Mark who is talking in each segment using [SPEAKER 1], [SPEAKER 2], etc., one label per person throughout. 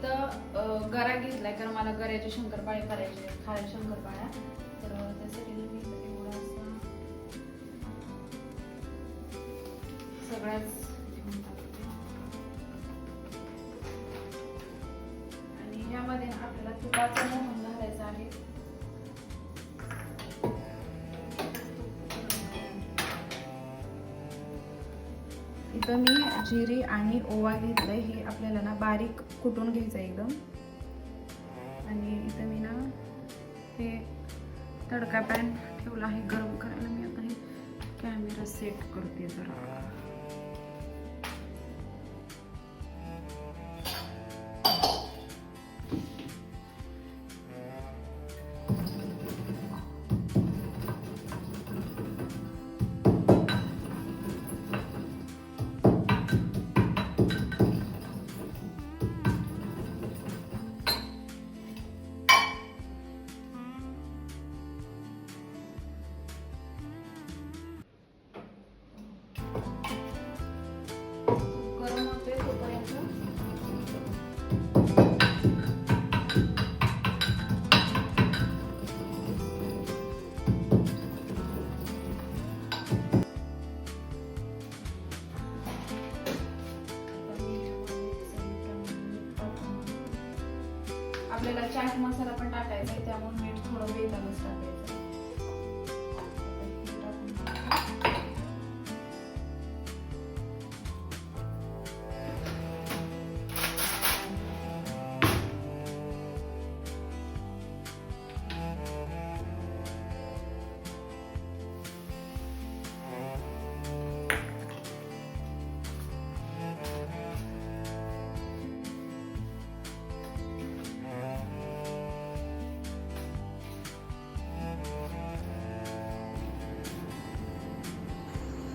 [SPEAKER 1] इथं गरा घेतलाय कारण मला गऱ्याचे शंकरपाळे करायचे, खाऱ्या शंकरपाळ्या. तर त्यासाठी मी एवढा असा सगळ्याच घेऊन टाकते. आणि यामध्ये आपल्याला तुपाचं मोहन घालायचं आहे. इथं मी जिरे आणि ओवा घेतलंय. हे आपल्याला ना बारीक कुटून घ्यायचं एकदम. आणि इथं मी ना हे तडका पॅन ठेवला आहे गरम करायला. मी आता हे कॅमेरा सेट करते जरा. गरम होते तोपर्यंत आपल्याला चाट मसाला पण टाकायचा आहे, त्यामुळे मीठ थोडं वेगळंच टाकायचं.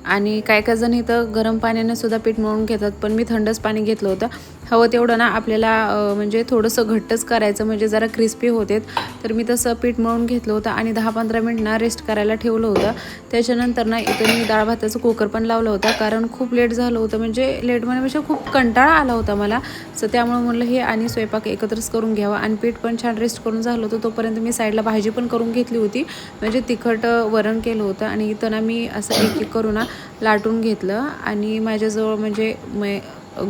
[SPEAKER 2] आणि काय काय जण इथं गरम पाण्याने सुद्धा पीठ मळून घेतात, पण मी थंडच पाणी घेतलं होतं. हवं तेवढं ना आपल्याला म्हणजे थोडंसं घट्टच करायचं, म्हणजे जरा क्रिस्पी होते. तर मी तसं पीठ मळून घेतलं होतं आणि 10-15 मिनिट ना रेस्ट करायला ठेवलं होतं. त्याच्यानंतर ना इथं मी डाळ भाताचं कुकर पण लावलं होतं, कारण खूप लेट झालं होतं. म्हणजे लेट म्हणण्यापेक्षा खूप कंटाळा आला होता मला. सो त्यामुळे म्हणलं हे आणि स्वयंपाक एकत्रच करून घ्यावा. आणि पीठ पण छान रेस्ट करून झालं होतं. तोपर्यंत मी साईडला भाजी पण करून घेतली होती, म्हणजे तिखट वरण केलं होतं. आणि इथं ना मी असं एक करून ना लाटून घेतलं. आणि माझ्याजवळ म्हणजे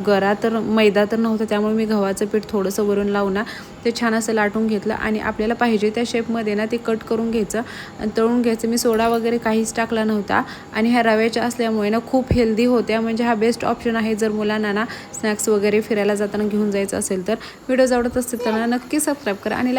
[SPEAKER 2] गरा तर मैदा तर नव्हता, त्यामुळे मी गव्हाचं पीठ थोडंसं वरून लावून ना ते छान असं लाटून घेतलं. आणि आपल्याला पाहिजे त्या शेपमध्ये ना ते कट करून घ्यायचं आणि तळून घ्यायचं. मी सोडा वगैरे काहीच टाकला नव्हता. आणि ह्या रव्याच्या असल्यामुळे ना खूप हेल्दी होत्या, म्हणजे हा बेस्ट ऑप्शन आहे जर मुलांना ना स्नॅक्स वगैरे फिरायला जाताना घेऊन जायचं असेल तर. व्हिडिओ आवडत असेल तर नक्की सबस्क्राईब करा आणि